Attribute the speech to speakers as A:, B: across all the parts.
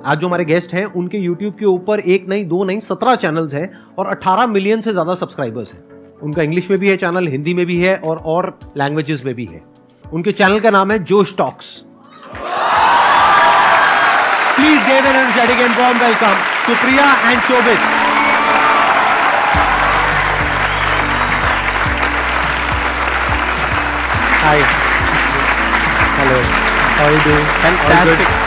A: आज जो हमारे गेस्ट हैं उनके YouTube के ऊपर एक नहीं, दो नहीं, 17 चैनल्स हैं और 18 मिलियन से ज्यादा सब्सक्राइबर्स हैं। उनका इंग्लिश में भी है चैनल, हिंदी में भी है और लैंग्वेजेस में भी है। उनके चैनल का नाम है Josh Talks. Please give an energetic and warm welcome Supriya and Shobhit. Hi, hello, how are you doing? Fantastic.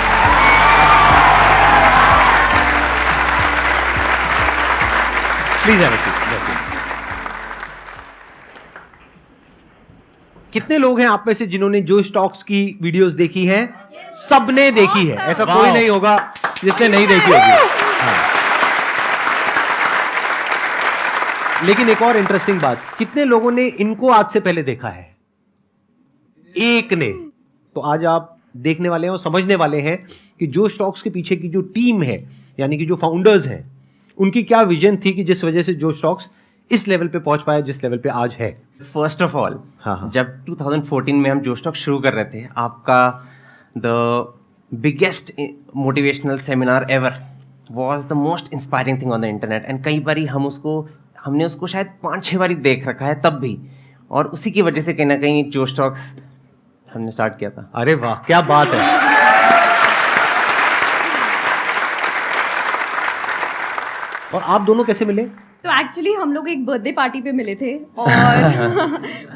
A: Please have a seat. कितने लोग हैं आप में से जिन्होंने जोश टॉक्स की वीडियोस देखी हैं? सबने देखी है, ऐसा कोई नहीं होगा जिसने नहीं देखी होगी। हाँ। लेकिन एक और इंटरेस्टिंग बात, कितने लोगों ने इनको आज से पहले देखा है? एक ने। तो आज आप देखने वाले हैं और समझने वाले हैं कि जोश टॉक्स के पीछे की जो टीम है, यानी कि जो फाउंडर्स हैं, उनकी क्या विजन थी कि जिस वजह से जोश टॉक्स इस लेवल पे पहुंच पाया जिस लेवल पे आज है।
B: फर्स्ट ऑफ ऑल, जब 2014 में हम जोश टॉक शुरू कर रहे थे, आपका the biggest motivational seminar ever was the most inspiring thing on the internet. And कई बारी हमने उसको शायद 5-6 बारी देख रखा है तब भी, और उसी की वजह से कहीं ना कहीं जोश टॉक्स हमने स्टार्ट किया था।
A: अरे वाह, क्या बात है। और आप दोनों कैसे मिले?
C: तो एक्चुअली हम लोग एक बर्थडे पार्टी पे मिले थे और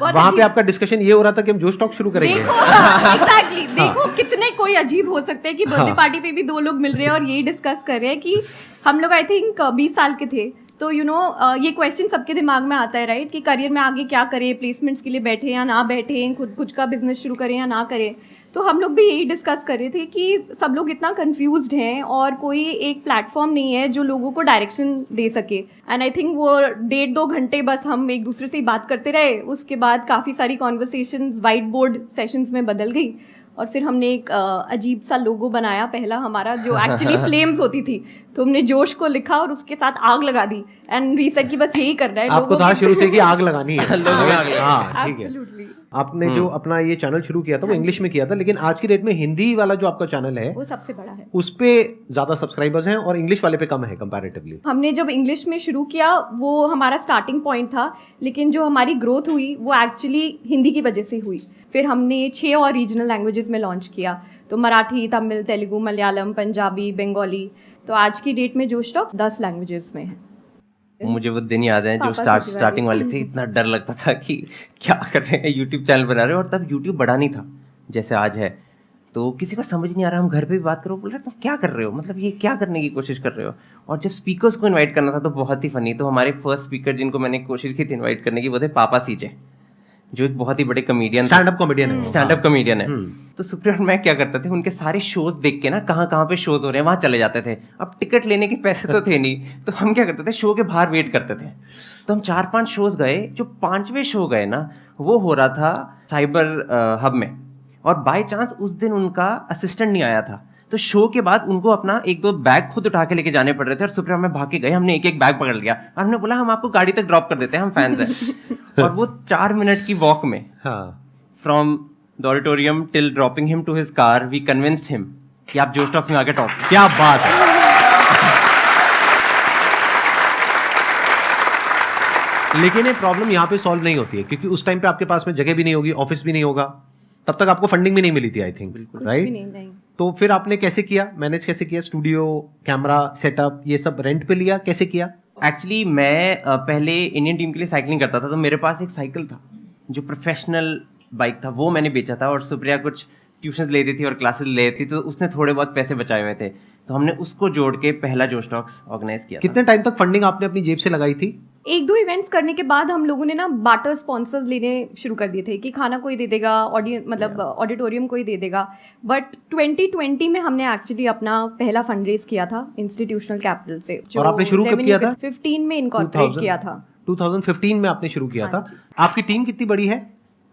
A: वहां पे आपका डिस्कशन ये हो रहा था कि हम जोश टॉक शुरू करेंगे।
C: एग्जैक्टली, देखो कितने कोई अजीब हो सकते हैं कि बर्थडे पार्टी पे भी दो लोग मिल रहे हैं और यही डिस्कस कर रहे हैं कि हम लोग आई थिंक 20 साल के थे। तो ये क्वेश्चन सबके दिमाग में आता है, राइट, कि करियर में आगे क्या करें, प्लेसमेंट्स के लिए बैठे या ना बैठे, खुद का बिजनेस शुरू करें या ना करें। तो हम लोग भी यही डिस्कस कर रहे थे कि सब लोग इतना कंफ्यूज्ड हैं और कोई एक प्लेटफॉर्म नहीं है जो लोगों को डायरेक्शन दे सके। एंड आई थिंक वो 1.5-2 घंटे बस हम एक दूसरे से ही बात करते रहे। उसके बाद काफ़ी सारी कॉन्वर्सेशंस वाइट बोर्ड सेशंस में बदल गई और फिर हमने एक अजीब सा लोगो बनाया पहला हमारा, जो एक्चुअली फ्लेम्स होती थी। तो हमने जोश को लिखा और उसके साथ आग लगा दी। एंड वी सेड कि बस यही करना है।
A: आपको था शुरू से कि आग लगानी है। हाँ, ठीक है।
C: Absolutely.
A: आपने जो अपना ये चैनल शुरू किया था वो इंग्लिश में किया था, लेकिन आज की डेट में हिंदी वाला जो आपका चैनल है
C: वो सबसे बड़ा है।
A: उस पे ज्यादा सब्सक्राइबर्स हैं और इंग्लिश वाले पे कम है कंपैरेटिवली।
C: हमने जब इंग्लिश में शुरू किया वो हमारा स्टार्टिंग पॉइंट था, लेकिन जो हमारी ग्रोथ हुई वो एक्चुअली हिंदी की वजह से हुई। फिर हमने 6 और रीजनल लैंग्वेजेस में लॉन्च किया, तो मराठी, तमिल, तेलुगु, मलयालम, पंजाबी, बंगाली। तो आज की डेट में जोश टॉक्स 10 लैंग्वेजेस में है।
B: मुझे वो दिन याद है जो स्टार्टिंग वाले थे, इतना डर लगता था कि क्या कर रहे हैं, यूट्यूब चैनल बना रहे हो। और तब यूट्यूब बड़ा नहीं था जैसे आज है, तो किसी को समझ नहीं आ रहा। हम घर पे भी बात करो, बोल रहे तुम क्या कर रहे हो, मतलब ये क्या करने की कोशिश कर रहे हो। और जब स्पीकर्स को इनवाइट करना था तो बहुत ही फनी। तो हमारे फर्स्ट स्पीकर जिनको मैंने कोशिश की थी इन्वाइट करने की, वो थे पापा सीजे, जो एक बहुत ही बड़े कॉमेडियन, स्टैंड अप कॉमेडियन है। तो सुप्रिया और मैं क्या करते थे, उनके सारे शोज देख के ना कहाँ पे शोज हो रहे हैं वहां चले जाते थे। अब टिकट लेने के पैसे तो थे नहीं, तो हम क्या करते थे, शो के बाहर वेट करते थे। तो हम 4-5 शोज गए। जो 5वें शो गए ना, वो हो रहा था साइबर हब में, और बाय चांस उस दिन उनका असिस्टेंट नहीं आया था। तो शो के बाद उनको अपना 1-2 बैग खुद उठा के लेके जाने पड़ रहे थे और सुप्रिया में भाग के गए। हमने एक बैग पकड़ लिया और हमने बोला हम आपको गाड़ी तक ड्रॉप कर देते हैं, हम फैंस हैं। और वो 4 मिनट की वॉक में from the auditorium till dropping him to his car, we convinced him कि आप जोश टॉक्स में आके टॉक।
A: क्या बात है। लेकिन ये प्रॉब्लम यहाँ पे सॉल्व नहीं होती है क्योंकि उस टाइम पे आपके पास में जगह भी नहीं होगी, ऑफिस भी नहीं होगा, तब तक आपको फंडिंग भी नहीं मिली थी आई थिंक, राइट? तो फिर आपने कैसे किया, मैनेज कैसे किया? स्टूडियो, कैमरा सेटअप, ये सब रेंट पे लिया, कैसे किया?
B: एक्चुअली मैं पहले इंडियन टीम के लिए साइकिलिंग करता था, तो मेरे पास एक साइकिल था जो प्रोफेशनल बाइक था, वो मैंने बेचा था। और सुप्रिया कुछ ट्यूशन लेती थी और क्लासेस लेती थी, तो उसने थोड़े बहुत पैसे बचाए हुए थे, तो हमने उसको जोड़ के पहला जोश टॉक्स ऑर्गेनाइज किया।
A: कितने टाइम तक फंडिंग आपने अपनी जेब से लगाई थी?
C: 1-2 इवेंट्स करने के बाद हम लोगों ने ना बार्टर स्पॉन्सर्स लेने शुरू कर दिए थे कि खाना कोई दे देगा, ऑडिटोरियम कोई दे देगा। बट 2020 में हमने एक्चुअली अपना पहला फंड रेज किया था इंस्टीट्यूशनल कैपिटल से।
A: और आपने शुरू कब किया था?
C: 15 में इनकॉर्पोरेट किया था।
A: 2015 में आपने शुरू किया था। आपकी टीम कितनी बड़ी है?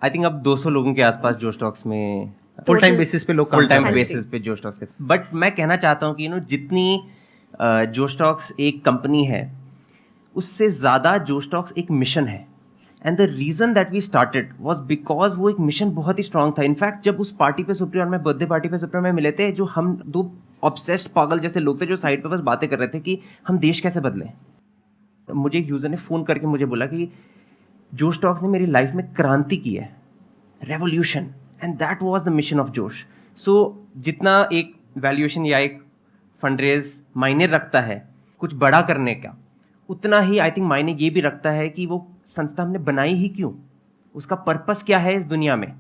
B: आई थिंक अब 200 लोगों के आसपास जोश टॉक्स में
A: फुल टाइम बेसिस पे लोग
B: फुल टाइम बेसिस पे जोश टॉक्स के। बट मैं कहना चाहता हूँ कि जितनी जोश टॉक्स एक कंपनी है, उससे ज़्यादा जोश टॉक्स एक मिशन है। And the reason that we started was because वो एक मिशन बहुत ही स्ट्रांग था। इनफैक्ट जब उस पार्टी पे सुप्रिया और मैं, बर्थडे पार्टी पे सुप्रिया में मिले थे, जो हम 2 ऑब्सेस्ड पागल जैसे लोग थे जो साइड पे बस बातें कर रहे थे कि हम देश कैसे बदलें। मुझे एक यूज़र ने फ़ोन करके मुझे बोला कि जोश टॉक्स ने मेरी लाइफ में क्रांति की है, revolution, and that was the mission of जोश। सो जितना एक वैल्यूएशन या एक फंडरेज मायने रखता है कुछ बड़ा करने का, उतना ही आई थिंक मायने ये भी रखता है कि वो संस्था हमने बनाई ही क्यों, उसका पर्पस क्या है इस दुनिया में।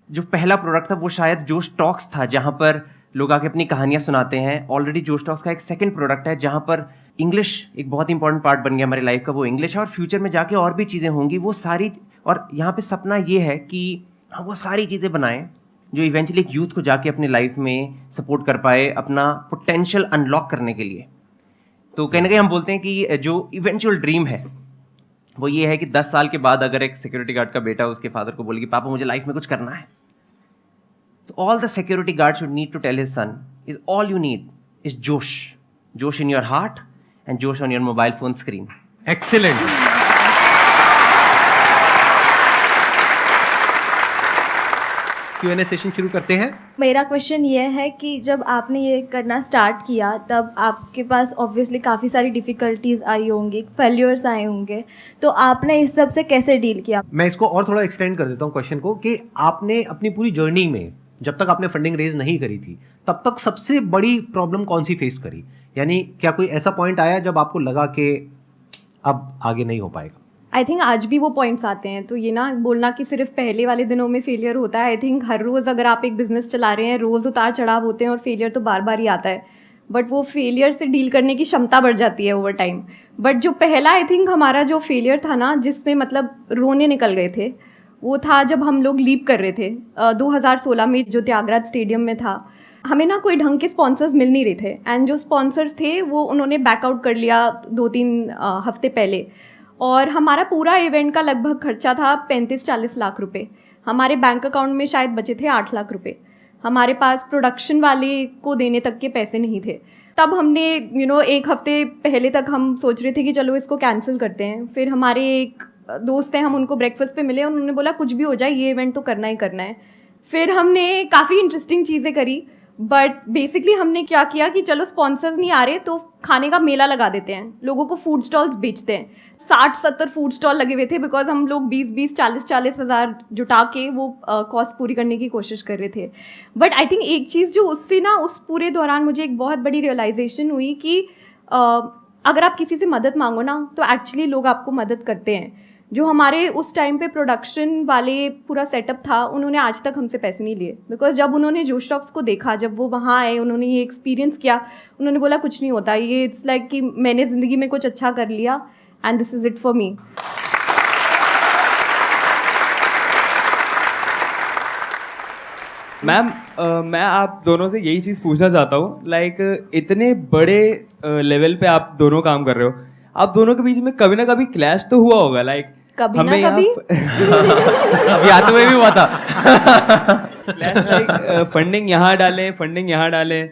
B: जो पहला प्रोडक्ट था वो शायद जोश टॉक्स था, जहाँ पर लोग आके अपनी कहानियाँ सुनाते हैं। ऑलरेडी जोश टॉक्स का एक सेकंड प्रोडक्ट है जहाँ पर इंग्लिश एक बहुत इंपॉर्टेंट पार्ट बन गया हमारी लाइफ का, वो इंग्लिश है, और फ्यूचर में जाके और भी चीज़ें होंगी वो सारी। और यहाँ पे सपना ये है कि हम वो सारी चीज़ें बनाएं जो इवेंचुअली एक यूथ को जाके अपनी लाइफ में सपोर्ट कर पाए अपना पोटेंशियल अनलॉक करने के लिए। तो कहीं ना कहीं हम बोलते हैं कि जो इवेंचुअल ड्रीम है वो ये है कि 10 साल के बाद अगर एक सिक्योरिटी गार्ड का बेटा उसके फादर को बोले कि पापा मुझे लाइफ में कुछ करना है, तो all the security guard should need to tell his son is all you need is josh, josh in your heart and josh on your mobile phone screen.
A: Excellent. Q&A session शुरू करते हैं।
D: मेरा क्वेश्चन ये है कि जब आपने ये करना स्टार्ट किया तब आपके पास ऑब्वियसली काफ़ी सारी डिफ़िकल्टीज आई होंगी, फेल्यूर्स आए होंगे, तो आपने इस सब से कैसे डील किया?
A: मैं इसको और थोड़ा एक्सटेंड कर देता हूँ क्वेश्चन को कि आपने अपनी पूरी जर्नी में जब तक आपने फंडिंग रेज नहीं करी थी तब तक सबसे बड़ी प्रॉब्लम कौन सी फेस करी? यानी क्या कोई ऐसा पॉइंट आया जब आपको लगा कि अब आगे नहीं हो पाएगा?
C: आई थिंक आज भी वो पॉइंट्स आते हैं। तो ये ना बोलना कि सिर्फ पहले वाले दिनों में फेलियर होता है, आई थिंक हर रोज़ अगर आप एक बिजनेस चला रहे हैं रोज़ उतार चढ़ाव होते हैं और फेलियर तो बार बार ही आता है, बट वो फेलियर से डील करने की क्षमता बढ़ जाती है ओवर टाइम। बट जो पहला आई थिंक हमारा जो फेलियर था ना, जिसमें मतलब रोने निकल गए थे, वो था जब हम लोग लीप कर रहे थे 2016 में जो त्यागराज स्टेडियम में था। हमें ना कोई ढंग के स्पॉन्सर्स मिल नहीं रहे थे, एंड जो स्पॉन्सर्स थे वो उन्होंने बैकआउट कर लिया 2-3 हफ्ते पहले, और हमारा पूरा इवेंट का लगभग खर्चा था 35-40 लाख रुपए। हमारे बैंक अकाउंट में शायद बचे थे 8 लाख रुपए। हमारे पास प्रोडक्शन वाले को देने तक के पैसे नहीं थे। तब हमने एक हफ्ते पहले तक हम सोच रहे थे कि चलो इसको कैंसिल करते हैं। फिर हमारे एक दोस्त हैं, हम उनको ब्रेकफास्ट पे मिले, उन्होंने बोला कुछ भी हो जाए ये इवेंट तो करना ही करना है। फिर हमने काफ़ी इंटरेस्टिंग चीज़ें करी, बट बेसिकली हमने क्या किया कि चलो स्पॉन्सर्स नहीं आ रहे तो खाने का मेला लगा देते हैं, लोगों को फूड स्टॉल्स बेचते हैं। 60-70 फूड स्टॉल लगे हुए थे, बिकॉज हम लोग 20-20, 40-40 हज़ार जुटा के वो कॉस्ट पूरी करने की कोशिश कर रहे थे। बट आई थिंक एक चीज़ जो उससे ना उस पूरे दौरान मुझे एक बहुत बड़ी रियलाइजेशन हुई कि अगर आप किसी से मदद मांगो ना तो एक्चुअली लोग आपको मदद करते हैं। जो हमारे उस टाइम पे प्रोडक्शन वाले पूरा सेटअप था, उन्होंने आज तक हमसे पैसे नहीं लिए, बिकॉज जब उन्होंने जोश टॉक्स को देखा, जब वो वहाँ आए, उन्होंने ये एक्सपीरियंस किया, उन्होंने बोला कुछ नहीं होता, ये इट्स लाइक कि मैंने ज़िंदगी में कुछ अच्छा कर लिया and this is it for me.
E: Ma'am मैं आप दोनों से यही चीज़ पूछना चाहता हूँ, लाइक इतने बड़े लेवल पे आप दोनों काम कर रहे हो, आप दोनों के बीच में कभी ना कभी क्लैश तो हुआ होगा, लाइक
C: कभी ना कभी
B: अभी आते हुए भी हुआ था।
E: क्लैश लाइक फंडिंग यहाँ डालें, फंडिंग यहाँ डालें,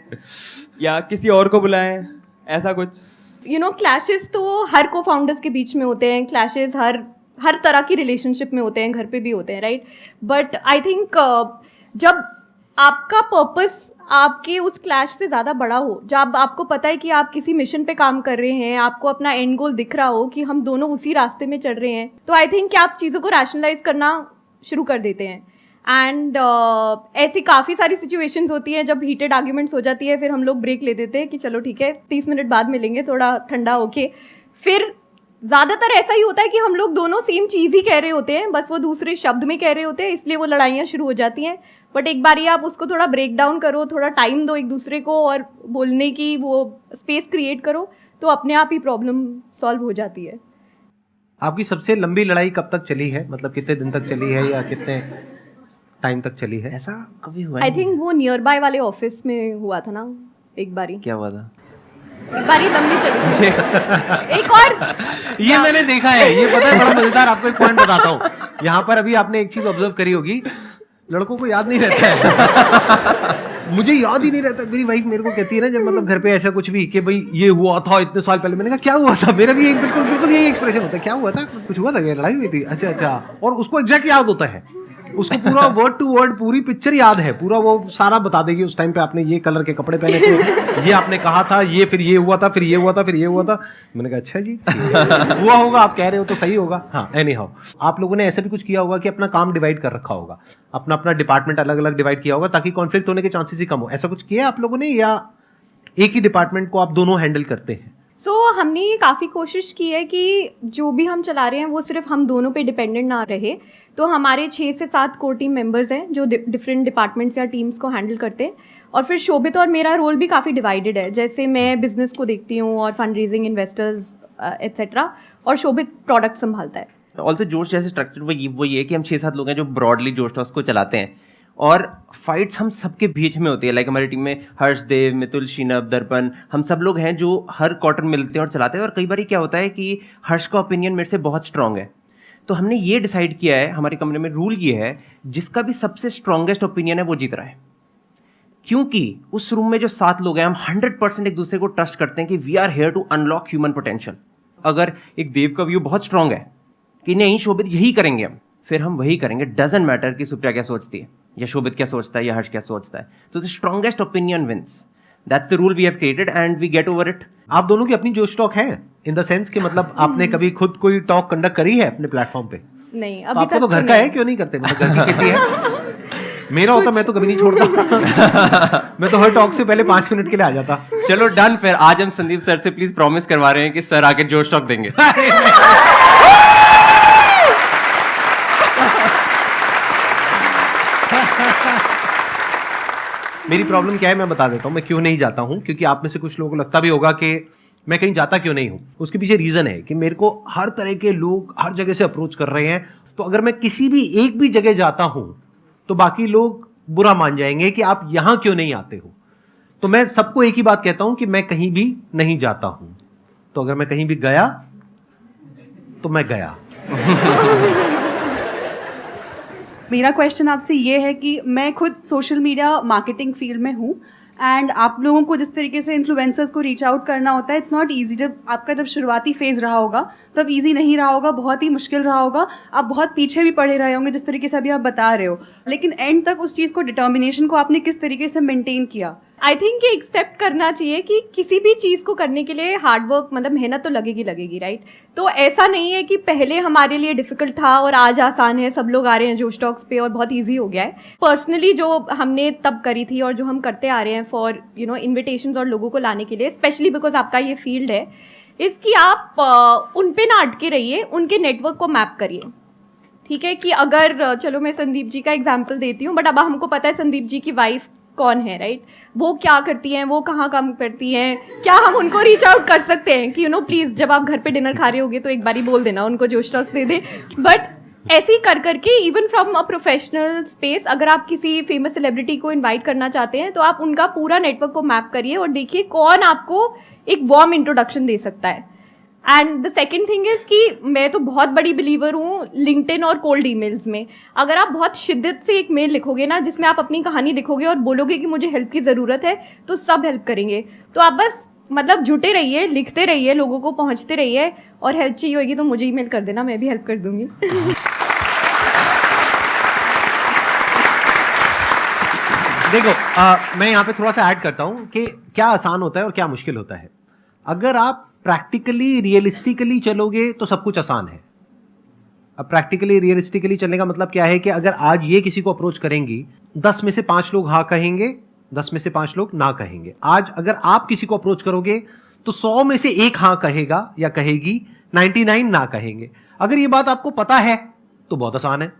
E: या किसी और को बुलाएं, ऐसा कुछ?
C: क्लैशेस तो हर को फाउंडर्स के बीच में होते हैं, क्लैशेस हर तरह की रिलेशनशिप में होते हैं, घर पे भी होते हैं, राइट। बट आई थिंक जब आपका पर्पस आपके उस क्लैश से ज़्यादा बड़ा हो, जब आपको पता है कि आप किसी मिशन पे काम कर रहे हैं, आपको अपना एंड गोल दिख रहा हो कि हम दोनों उसी रास्ते में चल रहे हैं, तो आई थिंक कि आप चीज़ों को रैशनलाइज करना शुरू कर देते हैं। एंड ऐसी काफ़ी सारी सिचुएशंस होती हैं जब हीटेड आर्ग्यूमेंट्स हो जाती है, फिर हम लोग ब्रेक ले देते हैं कि चलो ठीक है 30 मिनट बाद मिलेंगे, थोड़ा ठंडा होके। फिर ज़्यादातर ऐसा ही होता है कि हम लोग दोनों सेम चीज़ ही कह रहे होते हैं, बस वो दूसरे शब्द में कह रहे होते हैं, इसलिए वो लड़ाइयाँ शुरू हो जाती हैं। बट एक बार ही आप उसको थोड़ा ब्रेक डाउन करो, थोड़ा टाइम दो एक दूसरे को और बोलने की वो स्पेस क्रिएट करो, तो अपने आप ही प्रॉब्लम सॉल्व हो जाती है।
A: आपकी सबसे लंबी लड़ाई कब तक चली है? मतलब कितने दिन तक चली है या कितने टाइम तक चली है?
B: ऐसा कभी हुआ
C: आई थिंक वो नियर बाय वाले ऑफिस में हुआ था ना एक बारी।
B: क्या हुआ था?
C: एक बारी लंबी चली एक और
A: ये मैंने देखा है, ये पता है बड़ा मजेदार। आपको एक पॉइंट बताता हूँ, यहाँ पर अभी आपने एक चीज ऑब्जर्व करी होगी, लड़कों को याद नहीं रहता है। मुझे याद ही नहीं रहता। मेरी वाइफ मेरे को कहती है ना, जब मतलब घर पे ऐसा कुछ भी कि भाई ये हुआ था इतने साल पहले, मैंने कहा क्या हुआ था, मेरा भी एक बिल्कुल यही एक्सप्रेशन होता है, क्या हुआ था, कुछ हुआ था, क्या लड़ाई हुई थी, अच्छा, और उसको एग्जैक्ट याद होता है। उसको पूरा वर्ड टू वर्ड पूरी पिक्चर याद है, पूरा वो सारा बता देगी। उस टाइम पे आपने ये कलर के कपड़े पहने थे, ये आपने कहा था, ये फिर ये हुआ था, फिर ये हुआ था, फिर ये हुआ था। मैंने कहा अच्छा जी हुआ होगा, आप कह रहे हो तो सही होगा। हाँ, एनी हाउ आप लोगों ने ऐसा भी कुछ किया होगा कि अपना काम डिवाइड कर रखा होगा, अपना अपना डिपार्टमेंट अलग अलग डिवाइड किया होगा ताकि कॉन्फ्लिक्ट होने के चांसेस ही कम हो। ऐसा कुछ किया आप लोगों ने, या एक ही डिपार्टमेंट को आप दोनों हैंडल करते हैं?
C: हमने ये काफ़ी कोशिश की है कि जो भी हम चला रहे हैं वो सिर्फ हम दोनों पे डिपेंडेंट ना रहे। तो हमारे 6 से 7 कोर टीम मेंबर्स हैं जो डिफरेंट डिपार्टमेंट्स या टीम्स को हैंडल करते हैं। और फिर शोभित और मेरा रोल भी काफ़ी डिवाइडेड है। जैसे मैं बिजनेस को देखती हूँ और फंड रेजिंग, इन्वेस्टर्स एट्सेट्रा, और शोभित प्रोडक्ट संभालता है।
B: ऑल्सो जोश जैसे स्ट्रक्चर वो ये है कि हम 6-7 लोग हैं जो ब्रॉडली जोश टॉक्स को चलाते हैं, और फाइट्स हम सबके बीच में होती है। लाइक हमारी टीम में हर्षदेव, मितुल, शीनब, दर्पण, हम सब लोग हैं जो हर क्वार्टर मिलते हैं और चलाते हैं। और कई बार क्या होता है कि हर्ष का ओपिनियन मेरे से बहुत स्ट्रांग है, तो हमने ये डिसाइड किया है, हमारे कमरे में रूल ये है, जिसका भी सबसे स्ट्रांगेस्ट ओपिनियन है वो जीत रहा है। क्योंकि उस रूम में जो 7 लोग हैं, हम 100% एक दूसरे को ट्रस्ट करते हैं कि we are here to unlock human potential. अगर एक देव का व्यू बहुत स्ट्रांग है कि नहीं शोभित यही करेंगे हम, फिर हम वही करेंगे। डजंट मैटर कि सुप्रिया क्या सोचती है या शोभित क्या सोचता है या हर्ष क्या सोचता है। तो the strongest opinion wins. That's the rule we have created and we get over it.
A: आप दोनों की अपनी जोश टॉक है, इन द सेंस कि मतलब आपने कभी खुद कोई टॉक कंडक्ट करी है अपने प्लेटफॉर्म पे?
C: नहीं,
A: तो
C: अभी
A: आपको
C: तक
A: तो घर का है, क्यों नहीं करते? मतलब घर की खेती है। मेरा होता मैं तो कभी नहीं छोड़ता मैं तो हर टॉक से पहले 5 मिनट के लिए आ जाता।
B: चलो डन, फिर आज हम संदीप सर से प्लीज प्रॉमिस करवा रहे हैं कि सर आके जोश टॉक देंगे।
A: मेरी प्रॉब्लम क्या है मैं बता देता हूँ, मैं क्यों नहीं जाता हूँ। क्योंकि आप में से कुछ लोगों को लगता भी होगा कि मैं कहीं जाता क्यों नहीं हूँ। उसके पीछे रीजन है कि मेरे को हर तरह के लोग हर जगह से अप्रोच कर रहे हैं। तो अगर मैं किसी भी एक भी जगह जाता हूँ तो बाकी लोग बुरा मान जाएंगे कि आप यहां क्यों नहीं आते हो। तो मैं सबको एक ही बात कहता हूं कि मैं कहीं भी नहीं जाता हूं। तो अगर मैं कहीं भी गया तो मैं गया।
F: मेरा क्वेश्चन आपसे ये है कि मैं खुद सोशल मीडिया मार्केटिंग फील्ड में हूँ, एंड आप लोगों को जिस तरीके से इन्फ्लुएंसर्स को रीच आउट करना होता है, इट्स नॉट ईजी। जब शुरुआती फेज़ रहा होगा तब ईजी नहीं रहा होगा, बहुत ही मुश्किल रहा होगा, आप बहुत पीछे भी पड़े रहे होंगे जिस तरीके से अभी आप बता रहे हो। लेकिन एंड तक उस चीज़ को, डिटर्मिनेशन को आपने किस तरीके से मेंटेन किया?
C: आई थिंक ये एक्सेप्ट करना चाहिए कि किसी भी चीज़ को करने के लिए हार्ड वर्क, मतलब मेहनत तो लगेगी, राइट। तो ऐसा नहीं है कि पहले हमारे लिए डिफिकल्ट था और आज आसान है, सब लोग आ रहे हैं जोश टॉक्स पे और बहुत इजी हो गया है। पर्सनली जो हमने तब करी थी और जो हम करते आ रहे हैं फॉर इन्विटेशंस और लोगों को लाने के लिए, स्पेशली बिकॉज आपका ये फील्ड है, इसकी आप उन पे ना अटके रहिए, उनके नेटवर्क को मैप करिए। ठीक है कि अगर चलो मैं संदीप जी का एग्जाम्पल देती हूँ, बट अब हमको पता है संदीप जी की वाइफ कौन है, राइट, वो क्या करती हैं, वो कहाँ काम करती हैं, क्या हम उनको रीच आउट कर सकते हैं कि प्लीज़ जब आप घर पे डिनर खा रहे होगे तो एक बारी बोल देना उनको, जोश टॉक्स दे दे। बट ऐसे ही कर करके even from a professional space, अगर आप किसी फेमस सेलिब्रिटी को इनवाइट करना चाहते हैं तो आप उनका पूरा नेटवर्क को मैप करिए और देखिए कौन आपको एक वार्म इंट्रोडक्शन दे सकता है। And the second thing is कि मैं तो बहुत बड़ी बिलीवर हूँ लिंक्डइन और कोल्ड ईमेल्स में। अगर आप बहुत शिद्दत से एक मेल लिखोगे ना जिसमें आप अपनी कहानी लिखोगे और बोलोगे कि मुझे हेल्प की ज़रूरत है, तो सब हेल्प करेंगे। तो आप बस मतलब जुटे रहिए, लिखते रहिए, लोगों को पहुँचते रहिए, और हेल्प चाहिए होगी तो मुझे ईमेल कर देना, मैं भी हेल्प कर दूँगी।
A: देखो मैं यहाँ पे थोड़ा सा ऐड करता हूँ कि क्या आसान होता है और क्या मुश्किल होता है। अगर आप प्रैक्टिकली रियलिस्टिकली चलोगे तो सब कुछ आसान है। अब प्रैक्टिकली रियलिस्टिकली चलने का मतलब क्या है कि अगर आज ये किसी को अप्रोच करेंगी, 10 में से 5 लोग हाँ कहेंगे, 10 में से 5 लोग ना कहेंगे। आज अगर आप किसी को अप्रोच करोगे तो 100 में से 1 हाँ कहेगा या कहेगी, 99 ना कहेंगे। अगर ये बात आपको पता है तो बहुत आसान है।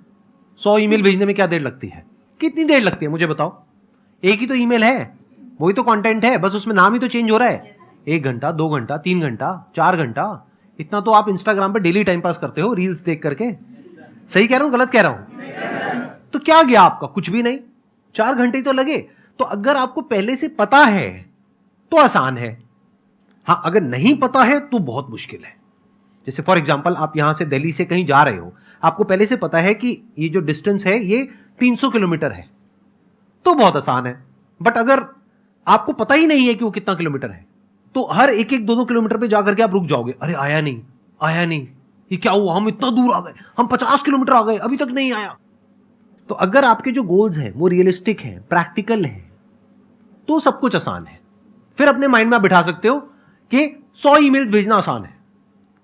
A: 100 ईमेल भेजने में क्या देर लगती है? कितनी देर लगती है मुझे बताओ? एक ही तो ईमेल है, वही तो कंटेंट है, बस उसमें नाम ही तो चेंज हो रहा है। 1 घंटा, 2 घंटा, 3 घंटा, 4 घंटा, इतना तो आप इंस्टाग्राम पे डेली टाइम पास करते हो रील्स देख करके। सही कह रहा हूं, गलत कह रहा हूं? तो क्या गया आपका? कुछ भी नहीं, 4 घंटे तो लगे। तो अगर आपको पहले से पता है तो आसान है। हाँ, अगर नहीं पता है तो बहुत मुश्किल है। जैसे फॉर एग्जाम्पल आप यहां से दिल्ली से कहीं जा रहे हो, आपको पहले से पता है कि ये जो डिस्टेंस है ये 300 किलोमीटर है, तो बहुत आसान है। बट अगर आपको पता ही नहीं है कि वो कितना किलोमीटर है, तो हर 1-1, 2-2 किलोमीटर पे जाकर के आप रुक जाओगे। अरे आया नहीं, ये क्या हुआ, हम इतना दूर आ गए, हम 50 किलोमीटर आ गए, अभी तक नहीं आया। तो अगर आपके जो गोल्स हैं वो रियलिस्टिक हैं, प्रैक्टिकल हैं, तो सब कुछ आसान है। फिर अपने माइंड में आप बिठा सकते हो कि 100 ईमेल्स भेजना आसान है।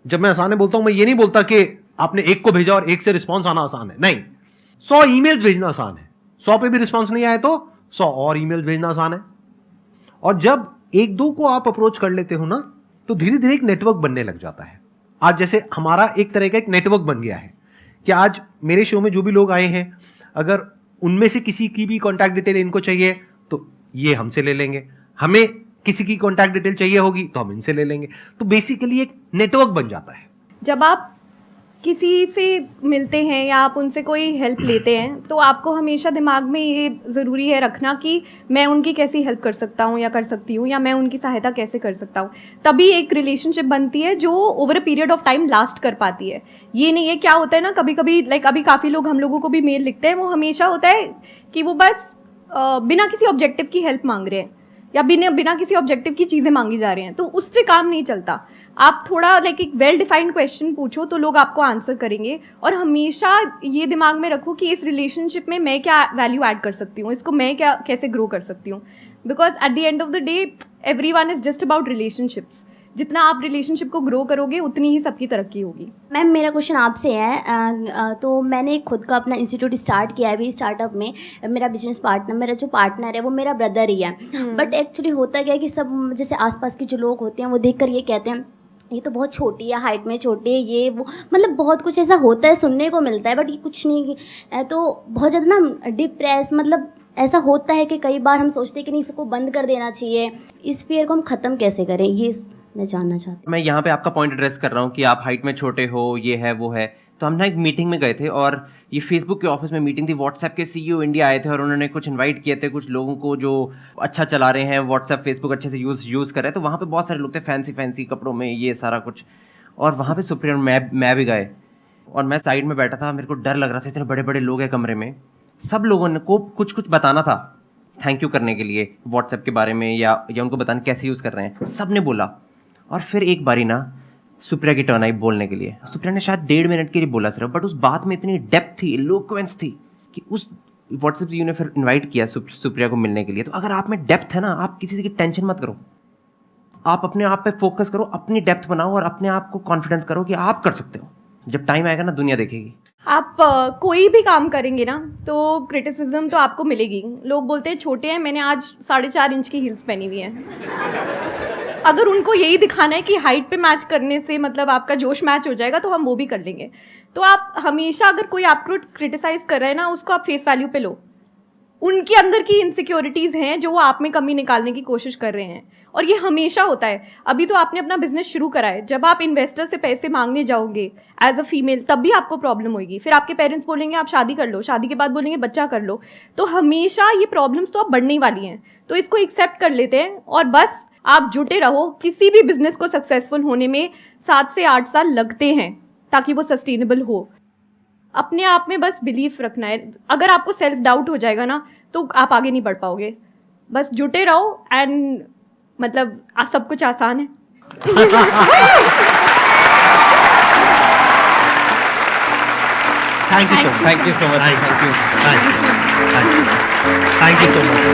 A: जब मैं आसान है बोलता हूं, मैं ये नहीं बोलता कि आपने एक को भेजा और एक से रिस्पॉन्स आना आसान है, नहीं। 100 ईमेल्स भेजना आसान है, 100 पे भी रिस्पॉन्स नहीं आए तो 100 और ईमेल्स भेजना आसान है। और जब एक दो को आप अप्रोच कर लेते हो ना, तो धीरे धीरे एक नेटवर्क बनने लग जाता है। आज जैसे हमारा एक तरह का एक नेटवर्क बन गया है कि आज मेरे शो में जो भी लोग आए हैं, अगर उनमें से किसी की भी कॉन्टैक्ट डिटेल इनको चाहिए तो ये हमसे ले लेंगे, हमें किसी की कॉन्टैक्ट डिटेल चाहिए होगी तो हम इनसे ले लेंगे। तो बेसिकली एक नेटवर्क बन जाता है।
C: जब आप किसी से मिलते हैं या आप उनसे कोई हेल्प लेते हैं तो आपको हमेशा दिमाग में ये ज़रूरी है रखना कि मैं उनकी कैसी हेल्प कर सकता हूँ या कर सकती हूँ, या मैं उनकी सहायता कैसे कर सकता हूँ। तभी एक रिलेशनशिप बनती है जो over a period of time last कर पाती है। ये नहीं है, क्या होता है ना, कभी कभी लाइक अभी काफ़ी लोग हम लोगों को भी मेल लिखते हैं, वो हमेशा होता है कि वो बस बिना किसी ऑब्जेक्टिव की हेल्प मांग रहे हैं या बिना किसी ऑब्जेक्टिव की चीज़ें मांगी जा रही हैं, तो उससे काम नहीं चलता। आप थोड़ा लाइक एक वेल डिफाइंड क्वेश्चन पूछो तो लोग आपको आंसर करेंगे। और हमेशा ये दिमाग में रखो कि इस रिलेशनशिप में मैं क्या वैल्यू ऐड कर सकती हूँ, इसको मैं क्या कैसे ग्रो कर सकती हूँ। Because at the end of the day everyone is just about relationships. जितना आप रिलेशनशिप को ग्रो करोगे उतनी ही सबकी तरक्की होगी।
G: मैम मेरा क्वेश्चन आपसे है, तो मैंने खुद का अपना इंस्टीट्यूट स्टार्ट किया है अभी। स्टार्टअप में मेरा बिजनेस पार्टनर, मेरा जो पार्टनर है वो मेरा ब्रदर ही है। बट एक्चुअली होता क्या है कि सब जैसे आसपास के जो लोग होते हैं वो देखकर ये कहते हैं ये तो बहुत छोटी है, हाइट में छोटी है, ये वो, मतलब बहुत कुछ ऐसा होता है, सुनने को मिलता है, बट ये कुछ नहीं है। तो बहुत ज़्यादा ना डिप्रेस, मतलब ऐसा होता है कि कई बार हम सोचते हैं कि नहीं, इसको बंद कर देना चाहिए। इस फियर को हम ख़त्म कैसे करें, ये मैं जानना चाहती हूँ।
B: मैं यहाँ पे आपका पॉइंट एड्रेस कर रहा हूँ कि आप हाइट में छोटे हो, ये है वो है। तो हम ना एक मीटिंग में गए थे और ये फेसबुक के ऑफिस में मीटिंग थी। व्हाट्सएप के सीईओ इंडिया आए थे और उन्होंने कुछ इनवाइट किए थे कुछ लोगों को जो अच्छा चला रहे हैं, व्हाट्सएप फेसबुक अच्छे से यूज़ कर रहे हैं। तो वहाँ पे बहुत सारे लोग थे फैंसी कपड़ों में, ये सारा कुछ। और वहाँ पे सुप्रिया और मैं भी गए और मैं साइड में बैठा था। मेरे को डर लग रहा था, इतने बड़े बड़े लोग हैं कमरे में। सब लोगों ने को कुछ बताना था थैंक यू करने के लिए व्हाट्सएप के बारे में या उनको बताना कैसे यूज़ कर रहे हैं। सब ने बोला और फिर एक बारी ना सुप्रिया की टर्न आई बोलने के लिए। सुप्रिया ने शायद 1.5 मिनट के लिए बोला सिर्फ, बट उस बात में इतनी डेप्थ थी, इलोक्वेंस थी कि उस व्हाट्सएप ने फिर इनवाइट किया सुप्रिया को मिलने के लिए। तो अगर आप में डेप्थ है ना, आप किसी की टेंशन मत करो, आप अपने आप पे फोकस करो, अपनी डेप्थ बनाओ और अपने आप को कॉन्फिडेंस करो कि आप कर सकते हो। जब टाइम आएगा ना, दुनिया देखेगी।
C: आप कोई भी काम करेंगे ना तो क्रिटिसिज्म तो आपको मिलेगी। लोग बोलते हैं छोटे हैं, मैंने आज 4.5 इंच की हील्स पहनी हुई हैं। अगर उनको यही दिखाना है कि हाइट पे मैच करने से मतलब आपका जोश मैच हो जाएगा तो हम वो भी कर लेंगे। तो आप हमेशा अगर कोई आपको क्रिटिसाइज कर रहा है ना, उसको आप फेस वैल्यू पे लो। उनके अंदर की इनसिक्योरिटीज़ हैं जो वो आप में कमी निकालने की कोशिश कर रहे हैं, और ये हमेशा होता है। अभी तो आपने अपना बिजनेस शुरू करा है, जब आप इन्वेस्टर से पैसे मांगने जाओगे एज अ फीमेल तब भी आपको प्रॉब्लम होगी। फिर आपके पेरेंट्स बोलेंगे आप शादी कर लो, शादी के बाद बोलेंगे बच्चा कर लो। तो हमेशा ये प्रॉब्लम्स तो अब बढ़ने वाली हैं, तो इसको एक्सेप्ट कर लेते हैं और बस आप जुटे रहो। किसी भी बिजनेस को सक्सेसफुल होने में 7 से 8 साल लगते हैं ताकि वो सस्टेनेबल हो। अपने आप में बस बिलीफ रखना है। अगर आपको सेल्फ डाउट हो जाएगा ना तो आप आगे नहीं बढ़ पाओगे। बस जुटे रहो एंड मतलब सब कुछ आसान है।
A: Thank you so much.
B: Thank you so much.
A: Thank you so much.